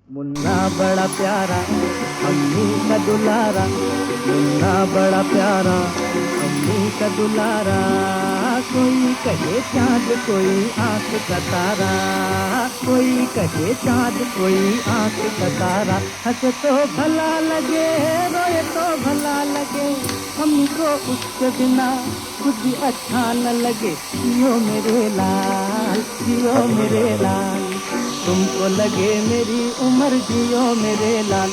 मुन्ना बड़ा प्यारा, अम्मी का दुलारा। मुन्ना बड़ा प्यारा, अम्मी का दुलारा। कोई कहे चाँद, कोई आँख का तारा। कोई कहे चाँद, कोई आँख का तारा। हंसे तो भला लगे, रोए तो भला लगे, हमको उसके बिना कुछ अच्छा न लगे। जियो मेरे लाल, जियो मेरे लाल, तुमको लगे मेरी उम्र, जियो मेरे लाल।